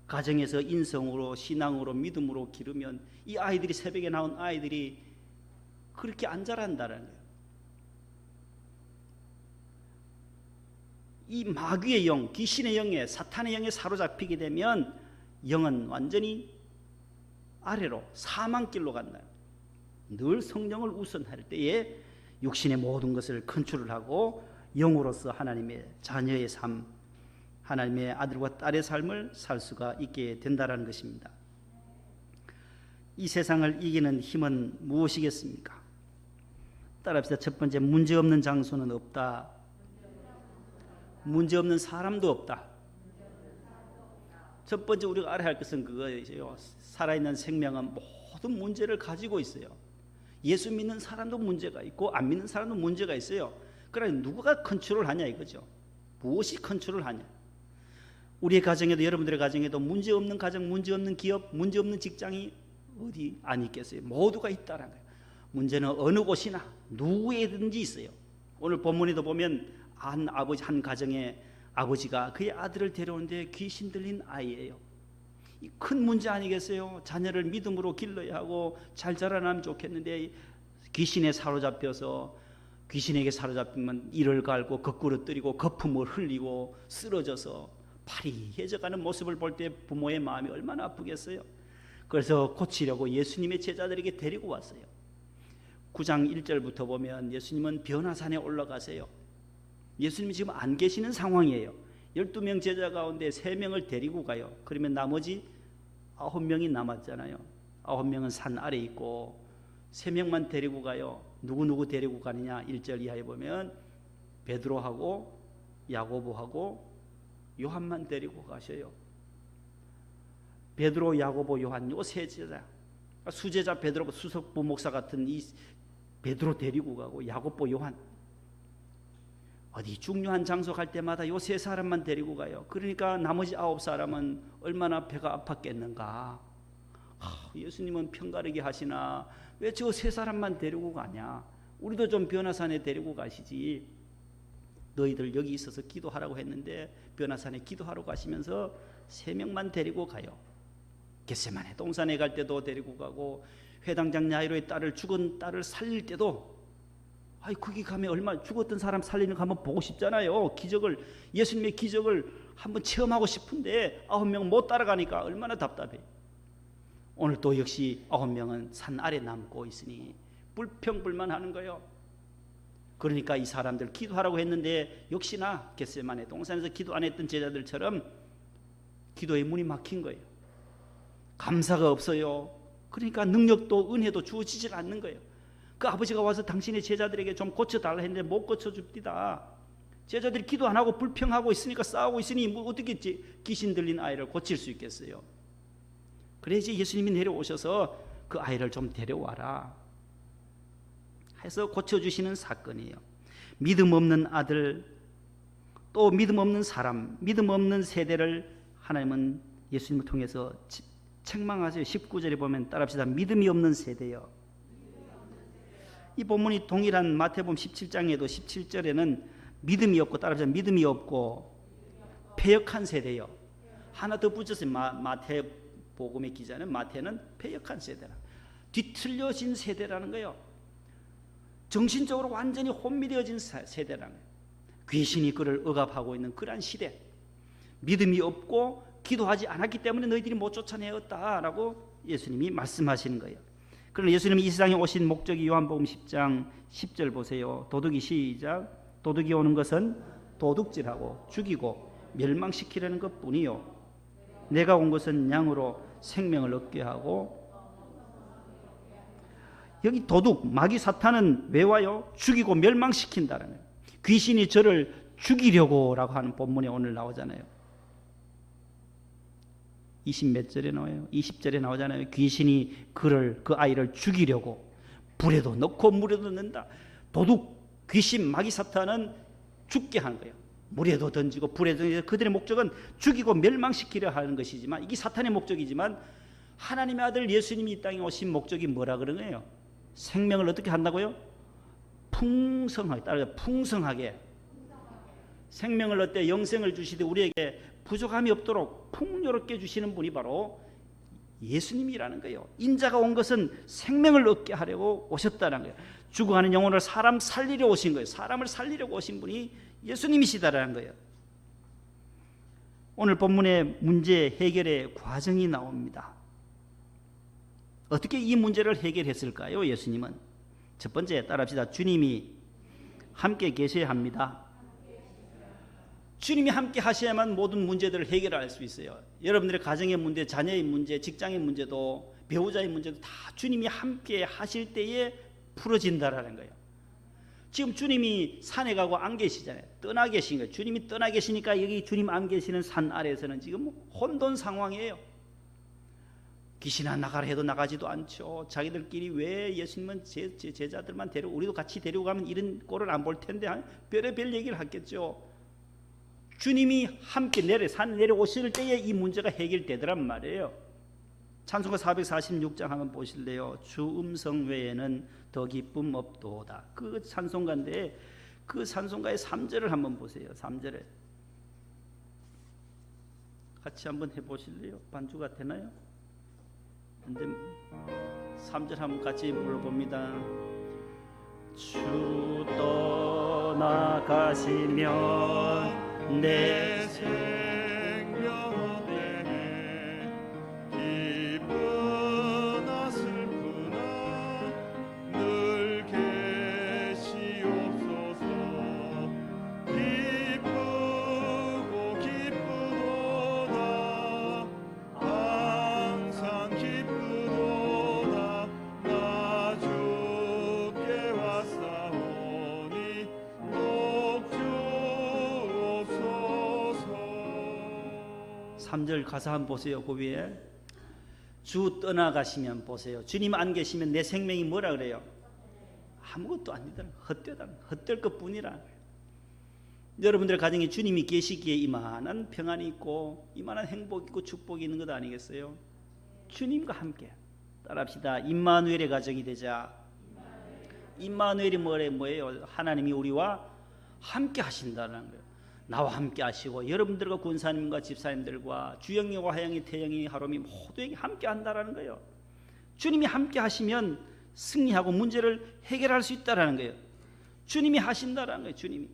가정에서 인성으로 신앙으로 믿음으로 기르면 이 아이들이 새벽에 나온 아이들이 그렇게 안 자란다는 거예요. 이 마귀의 영, 귀신의 영에 사탄의 영에 사로잡히게 되면 영은 완전히 아래로 사망길로 간다. 늘 성령을 우선할 때에 육신의 모든 것을 컨트롤하고 영으로서 하나님의 자녀의 삶, 하나님의 아들과 딸의 삶을 살 수가 있게 된다는 것입니다. 이 세상을 이기는 힘은 무엇이겠습니까? 따라합시다. 첫 번째, 문제없는 장소는 없다. 문제없는 사람도 없다. 첫 번째 우리가 알아야 할 것은 그거예요. 살아있는 생명은 모든 문제를 가지고 있어요. 예수 믿는 사람도 문제가 있고 안 믿는 사람도 문제가 있어요. 그러나 누가 컨트롤하냐 이거죠. 무엇이 컨트롤하냐. 우리의 가정에도 여러분들의 가정에도 문제없는 가정, 문제없는 기업, 문제없는 직장이 어디 안 있겠어요. 모두가 있다는 거예요. 문제는 어느 곳이나 누구에든지 있어요. 오늘 본문에도 보면 한 가정의 아버지가 그의 아들을 데려오는데 귀신 들린 아이예요. 큰 문제 아니겠어요? 자녀를 믿음으로 길러야 하고 잘 자라나면 좋겠는데 귀신에 사로잡혀서 귀신에게 사로잡히면 이를 갈고 거꾸로 뜨리고 거품을 흘리고 쓰러져서 파리해져가는 모습을 볼 때 부모의 마음이 얼마나 아프겠어요? 그래서 고치려고 예수님의 제자들에게 데리고 왔어요. 9장 1절부터 보면 예수님은 변화산에 올라가세요. 예수님이 지금 안 계시는 상황이에요. 12명 제자 가운데 3명을 데리고 가요. 그러면 나머지 9명이 남았잖아요. 9명은 산 아래 있고 3명만 데리고 가요. 누구 데리고 가느냐? 1절 이하에 보면 베드로하고 야고보하고 요한만 데리고 가셔요. 베드로, 야고보, 요한 요 세 제자, 수제자 베드로, 수석부 목사 같은 이 베드로 데리고 가고 야고보, 요한 어디 중요한 장소 갈 때마다 요 세 사람만 데리고 가요. 그러니까 나머지 9사람은 얼마나 배가 아팠겠는가. 예수님은 편가르게 하시나 왜 저 세 사람만 데리고 가냐. 우리도 좀 변화산에 데리고 가시지. 너희들 여기 있어서 기도하라고 했는데 변화산에 기도하러 가시면서 3명만 데리고 가요. 겟세마네 동산에 갈 때도 데리고 가고 회당장 야이로의 죽은 딸을 살릴 때도 거기 가면 얼마 죽었던 사람 살리는 거 한번 보고 싶잖아요. 기적을, 예수님의 기적을 한번 체험하고 싶은데 9명 못 따라가니까 얼마나 답답해. 오늘 또 역시 9명은 산 아래 남고 있으니 불평불만하는 거예요. 그러니까 이 사람들 기도하라고 했는데 역시나 겟세마네 동산에서 기도 안 했던 제자들처럼 기도의 문이 막힌 거예요. 감사가 없어요. 그러니까 능력도 은혜도 주어지질 않는 거예요. 그 아버지가 와서 당신의 제자들에게 좀 고쳐달라 했는데 못 고쳐줍니다. 제자들이 기도 안 하고 불평하고 있으니까 싸우고 있으니 뭐 어떻게 귀신 들린 아이를 고칠 수 있겠어요. 그래서 예수님이 내려오셔서 그 아이를 좀 데려와라 해서 고쳐주시는 사건이에요. 믿음 없는 아들, 또 믿음 없는 사람, 믿음 없는 세대를 하나님은 예수님을 통해서 책망하세요. 19절에 보면 따라합시다. 믿음이 없는 세대요. 이 본문이 동일한 마태복음 17장에도 17절에는 믿음이 없고 따라합시다. 믿음이 없고 패역한 세대요. 하나 더 붙였어요. 마태복음의 기자는 마태는 패역한 세대라. 뒤틀려진 세대라는 거예요. 정신적으로 완전히 혼미되어진 세대라는 거예요. 귀신이 그를 억압하고 있는 그러한 시대. 믿음이 없고 기도하지 않았기 때문에 너희들이 못 쫓아내었다라고 예수님이 말씀하시는 거예요. 그러나 예수님이 이 세상에 오신 목적이 요한복음 10장 10절 보세요. 도둑이 시작. 도둑이 오는 것은 도둑질하고 죽이고 멸망시키려는 것뿐이요. 내가 온 것은 양으로 생명을 얻게 하고. 여기 도둑, 마귀 사탄은 왜 와요? 죽이고 멸망시킨다는 거예요. 귀신이 저를 죽이려고 라고 하는 본문에 오늘 나오잖아요. 20몇 절에 나와요. 20절에 나오잖아요. 귀신이 그 아이를 죽이려고 불에도 넣고 물에도 넣는다. 도둑, 귀신, 마귀 사탄은 죽게 하는 거예요. 물에도 던지고 불에도 던지고. 그들의 목적은 죽이고 멸망시키려 하는 것이지만, 이게 사탄의 목적이지만 하나님의 아들 예수님이 이 땅에 오신 목적이 뭐라 그러는 거예요? 생명을 어떻게 한다고요? 풍성하게, 따라서 풍성하게 생명을 얻되 영생을 주시되 우리에게 부족함이 없도록 풍요롭게 주시는 분이 바로 예수님이라는 거예요. 인자가 온 것은 생명을 얻게 하려고 오셨다는 거예요. 죽어가는 영혼을 사람 살리려 오신 거예요. 사람을 살리려고 오신 분이 예수님이시다라는 거예요. 오늘 본문의 문제 해결의 과정이 나옵니다. 어떻게 이 문제를 해결했을까요? 예수님은 첫 번째, 따라합시다. 주님이 함께 계셔야 합니다. 주님이 함께 하셔야만 모든 문제들을 해결할 수 있어요. 여러분들의 가정의 문제, 자녀의 문제, 직장의 문제도, 배우자의 문제도 다 주님이 함께 하실 때에 풀어진다라는 거예요. 지금 주님이 산에 가고 안 계시잖아요. 떠나 계신 거예요. 주님이 떠나 계시니까 여기 주님 안 계시는 산 아래에서는 지금 혼돈 상황이에요. 귀신 안 나가라 해도 나가지도 않죠. 자기들끼리 왜 예수님은 제자들만 데리고 우리도 같이 데리고 가면 이런 꼴을 안 볼 텐데 별의별 얘기를 하겠죠. 주님이 함께 산 내려오실 때에 이 문제가 해결되더란 말이에요. 찬송가 446장 한번 보실래요? 주 음성 외에는 더 기쁨 없도다. 그 찬송가인데 그 찬송가의 3절을 한번 보세요. 3절에 같이 한번 해보실래요? 반주가 되나요? 근데 3절 한번 같이 불러봅니다. 주 떠나가시면 내 생명에 기쁘나 슬프나 늘 계시옵소서. 기쁘고 기쁘도다 항상 기쁘도다 나 주께 왔사오니 녹주옵소서. 3절 가사 한번 보세요. 그 위에 주 떠나가시면 보세요. 주님 안 계시면 내 생명이 뭐라 그래요? 아무것도 아니다. 헛될 것뿐이라. 여러분들의 가정에 주님이 계시기에 이만한 평안이 있고 이만한 행복이 있고 축복이 있는 것 아니겠어요? 주님과 함께 따라합시다. 임마누엘의 가정이 되자. 임마누엘이 뭐예요? 하나님이 우리와 함께 하신다는 거예요. 나와 함께 하시고 여러분들과 군사님과 집사님들과 주영이와 하영이, 태영이, 하롬이 모두에게 함께 한다라는 거예요. 주님이 함께 하시면 승리하고 문제를 해결할 수 있다라는 거예요. 주님이 하신다라는 거예요. 주님이.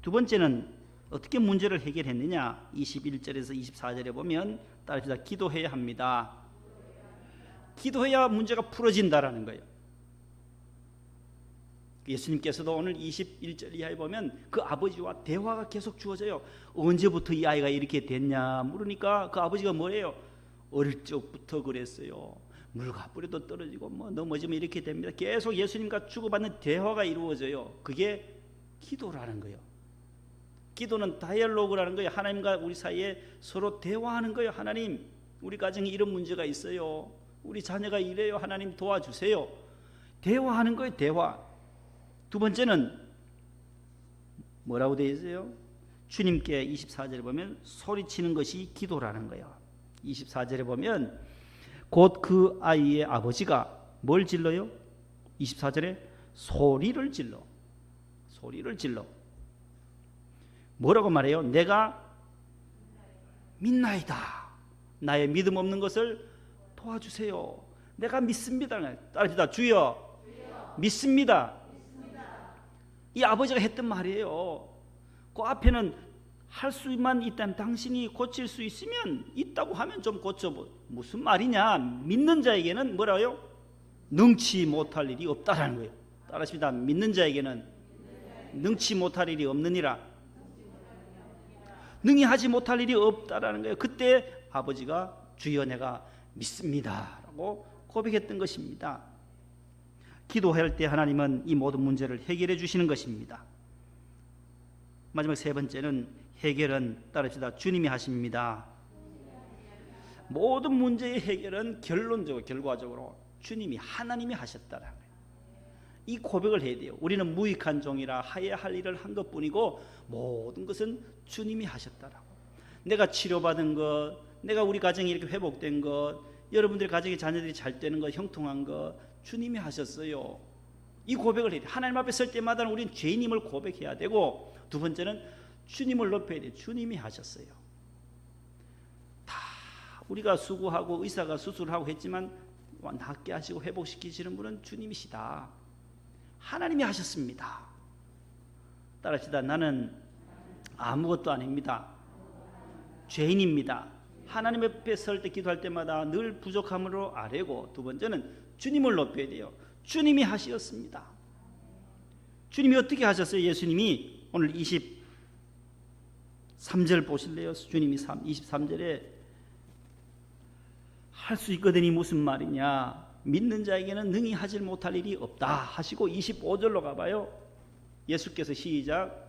두 번째는 어떻게 문제를 해결했느냐? 21절에서 24절에 보면 따라합시다. 기도해야 합니다. 기도해야 문제가 풀어진다라는 거예요. 예수님께서도 오늘 21절 이하에 보면 그 아버지와 대화가 계속 주어져요. 언제부터 이 아이가 이렇게 됐냐 물으니까 그 아버지가 뭐래요? 어릴 적부터 그랬어요. 물과 뿌리도 떨어지고 넘어지면 이렇게 됩니다. 계속 예수님과 주고받는 대화가 이루어져요. 그게 기도라는 거예요. 기도는 다이얼로그라는 거예요. 하나님과 우리 사이에 서로 대화하는 거예요. 하나님, 우리 가정에 이런 문제가 있어요. 우리 자녀가 이래요. 하나님 도와주세요. 대화하는 거예요. 대화. 두 번째는 뭐라고 되어 있어요? 주님께 24절에 보면 소리치는 것이 기도라는 거예요. 24절에 보면 곧 그 아이의 아버지가 뭘 질러요? 24절에 소리를 질러. 뭐라고 말해요? 내가 믿나이다. 나의 믿음 없는 것을 도와주세요. 내가 믿습니다. 따라합시다. 주여 믿습니다. 이 아버지가 했던 말이에요. 그 앞에는 할 수만 있다면 당신이 고칠 수 있으면 있다고 하면 좀 고쳐보. 무슨 말이냐? 믿는 자에게는 뭐라요? 능치 못할 일이 없다라는 거예요. 따라하십니다. 믿는 자에게는 능치 못할 일이 없느니라. 능히 하지 못할 일이 없다라는 거예요. 그때 아버지가 주여 내가 믿습니다 라고 고백했던 것입니다. 기도할 때 하나님은 이 모든 문제를 해결해 주시는 것입니다. 마지막 세 번째는 해결은 따릅시다. 주님이 하십니다. 모든 문제의 해결은 결론적으로 결과적으로 주님이 하나님이 하셨다는 거예요. 이 고백을 해야 돼요. 우리는 무익한 종이라 해야 할 일을 한 것뿐이고 모든 것은 주님이 하셨다라고. 내가 치료받은 것, 내가 우리 가정이 이렇게 회복된 것, 여러분들의 가정의 자녀들이 잘 되는 것, 형통한 것 주님이 하셨어요. 이 고백을 해야 돼요. 하나님 앞에 설 때마다 우리는 죄인임을 고백해야 되고, 두 번째는 주님을 높여야 돼요. 주님이 하셨어요. 다 우리가 수고하고 의사가 수술하고 했지만 낫게 하시고 회복시키시는 분은 주님이시다. 하나님이 하셨습니다. 따라합시다. 나는 아무것도 아닙니다. 죄인입니다. 하나님 앞에 설 때 기도할 때마다 늘 부족함으로 아뢰고, 두 번째는 주님을 높여야 돼요. 주님이 하셨습니다. 주님이 어떻게 하셨어요? 예수님이 오늘 23절 보실래요? 주님이 23절에 할 수 있거든이 무슨 말이냐, 믿는 자에게는 능히 하지 못할 일이 없다 하시고 25절로 가봐요. 예수께서 시작.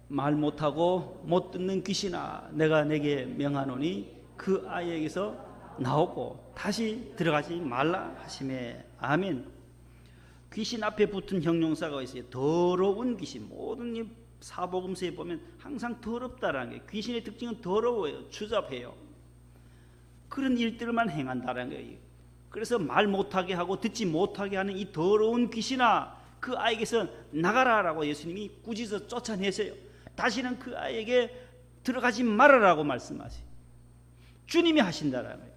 말 못하고 못 듣는 귀신아, 내가 내게 명하노니 그 아이에게서 나오고 다시 들어가지 말라 하시매. 아멘. 귀신 앞에 붙은 형용사가 있어요. 더러운 귀신. 모든 이 사복음서에 보면 항상 더럽다라는 게, 귀신의 특징은 더러워요. 추잡해요. 그런 일들만 행한다라는 거예요. 그래서 말 못하게 하고 듣지 못하게 하는 이 더러운 귀신아, 그 아이에게서 나가라라고 예수님이 꾸짖어 쫓아내세요. 다시는 그 아이에게 들어가지 말아라고 말씀하세요. 주님이 하신다라는 거예요.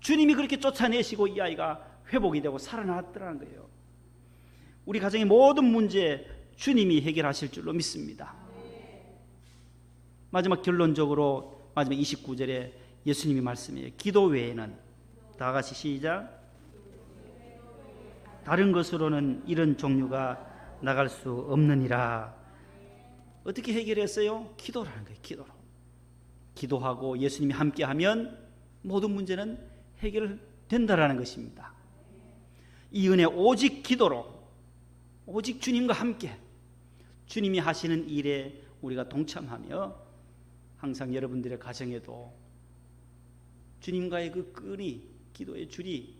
주님이 그렇게 쫓아내시고 이 아이가 회복이 되고 살아났더라는 거예요. 우리 가정의 모든 문제 주님이 해결하실 줄로 믿습니다. 마지막 결론적으로 마지막 29절에 예수님이 말씀해요. 기도 외에는, 다 같이 시작. 다른 것으로는 이런 종류가 나갈 수 없느니라. 어떻게 해결했어요? 기도라는 거예요. 기도로. 기도하고 예수님이 함께하면 모든 문제는 해결된다라는 것입니다. 이 은혜 오직 기도로, 오직 주님과 함께 주님이 하시는 일에 우리가 동참하며 항상 여러분들의 가정에도 주님과의 그 끈이, 기도의 줄이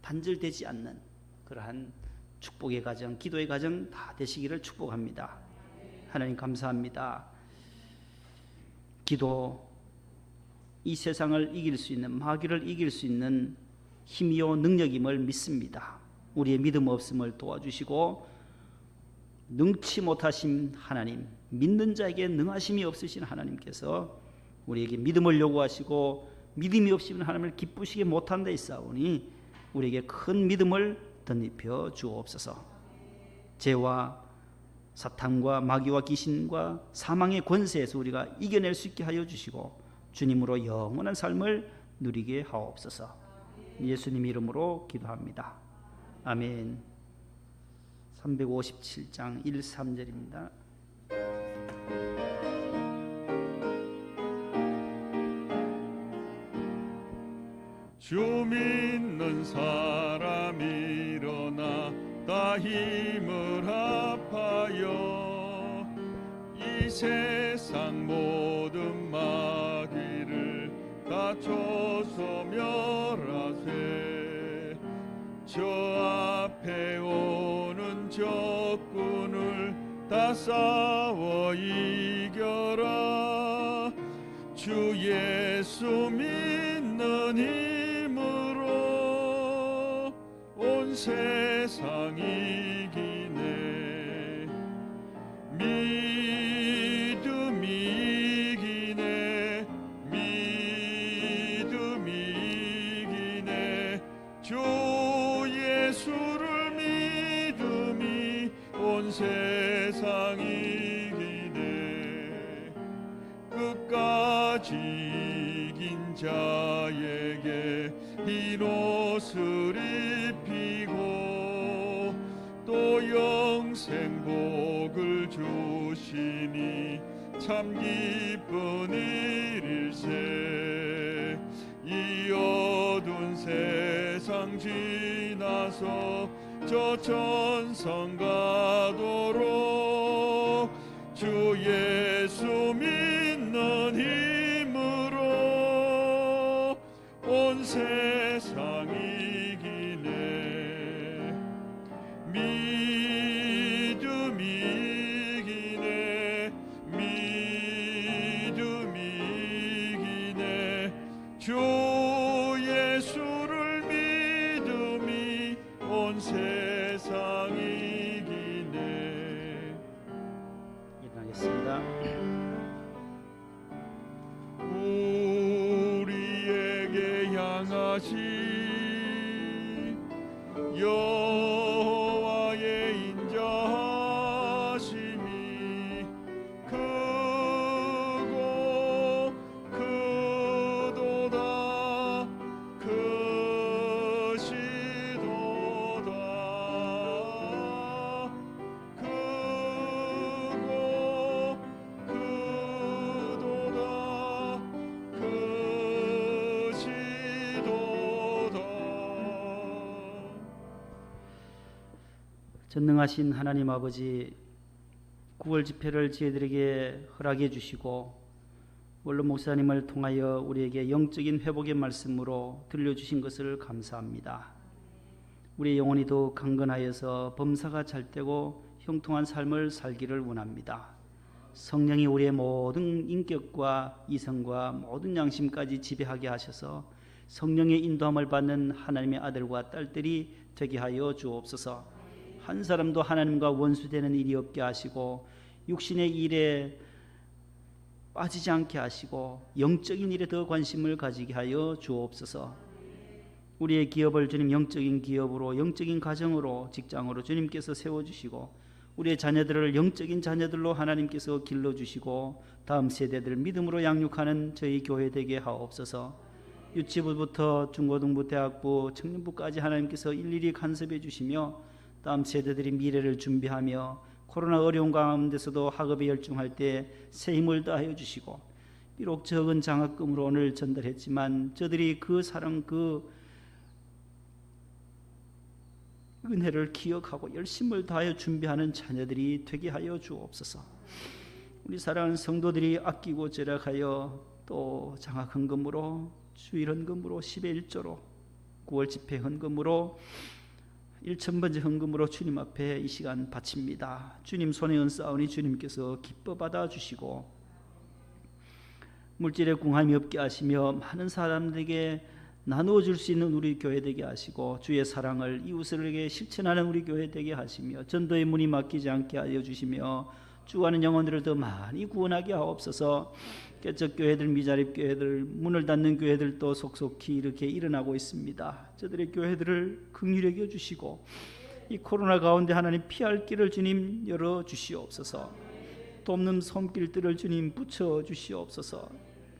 단절되지 않는 그러한 축복의 가정, 기도의 가정 다 되시기를 축복합니다. 하나님 감사합니다. 기도, 이 세상을 이길 수 있는, 마귀를 이길 수 있는 힘이요 능력임을 믿습니다. 우리의 믿음 없음을 도와주시고 능치 못하신 하나님, 믿는 자에게 능하심이 없으신 하나님께서 우리에게 믿음을 요구하시고 믿음이 없으면 하나님을 기쁘시게 못한 데 있사오니 우리에게 큰 믿음을 덧입혀 주옵소서. 죄와 사탄과 마귀와 귀신과 사망의 권세에서 우리가 이겨낼 수 있게 하여 주시고 주님으로 영원한 삶을 누리게 하옵소서. 예수님 이름으로 기도합니다. 아멘. 357장 1, 3절입니다. 주 믿는 사람 일어나 다 힘을 합하여 이 세상 모든 마귀를 다쳐서 멸하세. 저 앞에 오는 적군을 다 싸워 이겨라. 주 예수 믿는 힘으로 온 세상 이기네. 믿음이 이기네. 믿음이 이기네. 주 예수를 믿음이 온 세상 이기네. 끝까지 자에게 흰 옷을 입히고 또 영생복을 주시니 참 기쁜 일일세. 이 어두운 세상 지나서 저 천성 가도록 주 예수 믿는 힘으로 온 세상 이기네. 믿음이 이기네. 믿음이 이기네. 주 예수를 믿음이 온 세상 이기네. 일어나겠습니다. 우리에게 향하신 여호와의 인자하심이 크고 크도다. 크시도다. 크고 크도다. 크시도다. 전능하신 하나님 아버지, 9월 집회를 저희들에게 허락해 주시고 원로 목사님을 통하여 우리에게 영적인 회복의 말씀으로 들려주신 것을 감사합니다. 우리의 영혼이 더욱 강건하여서 범사가 잘되고 형통한 삶을 살기를 원합니다. 성령이 우리의 모든 인격과 이성과 모든 양심까지 지배하게 하셔서 성령의 인도함을 받는 하나님의 아들과 딸들이 되게 하여 주옵소서. 한 사람도 하나님과 원수되는 일이 없게 하시고 육신의 일에 빠지지 않게 하시고 영적인 일에 더 관심을 가지게 하여 주옵소서. 우리의 기업을 주님 영적인 기업으로, 영적인 가정으로, 직장으로 주님께서 세워주시고 우리의 자녀들을 영적인 자녀들로 하나님께서 길러주시고 다음 세대들 믿음으로 양육하는 저희 교회 되게 하옵소서. 유치부부터 중고등부, 대학부, 청년부까지 하나님께서 일일이 간섭해 주시며 다음 세대들이 미래를 준비하며 코로나 어려운 가운데서도 학업에 열중할 때 새 힘을 다하여 주시고 비록 적은 장학금으로 오늘 전달했지만 저들이 그 사랑, 그 은혜를 기억하고 열심을 다하여 준비하는 자녀들이 되게 하여 주옵소서. 우리 사랑하는 성도들이 아끼고 절약하여 또 장학 헌금으로, 주일 헌금으로, 10의 1조로, 9월 집회 헌금으로, 1000번째 헌금으로 주님 앞에 이 시간 바칩니다. 주님 손에 은사오니 주님께서 기뻐 받아주시고 물질의 궁함이 없게 하시며 많은 사람들에게 나누어 줄 수 있는 우리 교회 되게 하시고 주의 사랑을 이웃에게 실천하는 우리 교회 되게 하시며 전도의 문이 막히지 않게 하여 주시며 주가는 영혼들을 더 많이 구원하게 하옵소서. 개척교회들, 미자립교회들, 문을 닫는 교회들도 속속히 이렇게 일어나고 있습니다. 저들의 교회들을 긍휼히 여겨주시고 이 코로나 가운데 하나님 피할 길을 주님 열어주시옵소서. 돕는 손길들을 주님 붙여주시옵소서.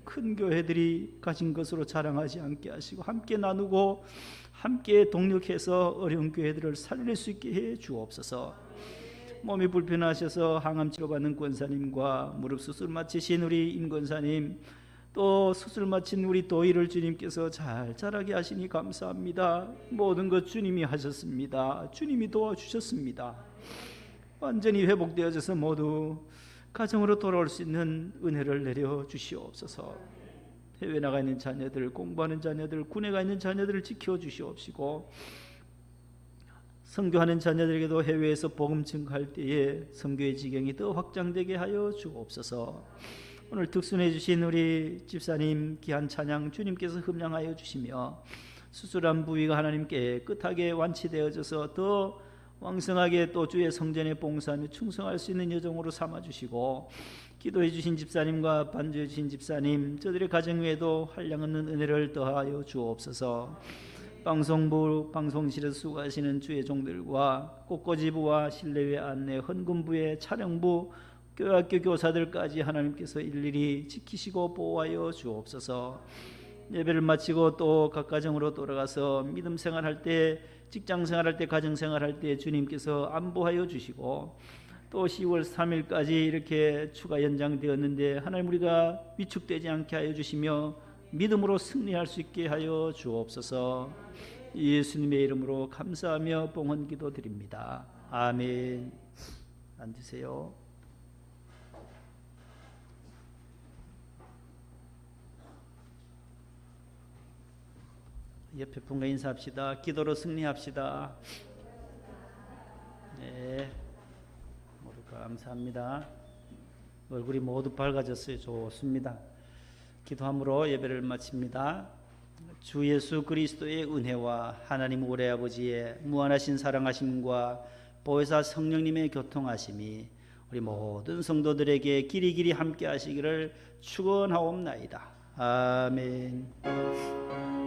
큰 교회들이 가진 것으로 자랑하지 않게 하시고 함께 나누고 함께 동력해서 어려운 교회들을 살릴 수 있게 해 주옵소서. 몸이 불편하셔서 항암 치료받는 권사님과 무릎 수술 마치신 우리 임 권사님, 또 수술 마친 우리 도희를 주님께서 잘 자라게 하시니 감사합니다. 모든 것 주님이 하셨습니다. 주님이 도와주셨습니다. 완전히 회복되어져서 모두 가정으로 돌아올 수 있는 은혜를 내려 주시옵소서. 해외 나가 있는 자녀들, 공부하는 자녀들, 군에 가 있는 자녀들을 지켜 주시옵시고 선교하는 자녀들에게도 해외에서 복음 증거할 때에 선교의 지경이 더 확장되게 하여 주옵소서. 오늘 특순해 주신 우리 집사님 귀한 찬양 주님께서 흠량하여 주시며 수술한 부위가 하나님께 깨끗하게 완치되어져서 더 왕성하게 또 주의 성전에 봉사하며 충성할 수 있는 여정으로 삼아주시고 기도해 주신 집사님과 반주해 주신 집사님, 저들의 가정 위에도 한량없는 은혜를 더하여 주옵소서. 방송부, 방송실에서 수고하시는 주의 종들과 꽃꽂이부와 실내외 안내, 헌금부의 촬영부, 교회학교 교사들까지 하나님께서 일일이 지키시고 보호하여 주옵소서. 예배를 마치고 또 각 가정으로 돌아가서 믿음 생활할 때, 직장 생활할 때, 가정 생활할 때 주님께서 안보하여 주시고 또 10월 3일까지 이렇게 추가 연장되었는데 하나님 우리가 위축되지 않게 하여 주시며 믿음으로 승리할 수 있게 하여 주옵소서. 예수님의 이름으로 감사하며 봉헌 기도드립니다. 아멘. 앉으세요. 옆에 분과 인사합시다. 기도로 승리합시다. 네, 모두 감사합니다. 얼굴이 모두 밝아졌어요. 좋습니다. 기도함으로 예배를 마칩니다. 주 예수 그리스도의 은혜와 하나님 오래 아버지의 무한하신 사랑하심과 보혜사 성령님의 교통하심이 우리 모든 성도들에게 길이길이 함께 하시기를 축원하옵나이다. 아멘.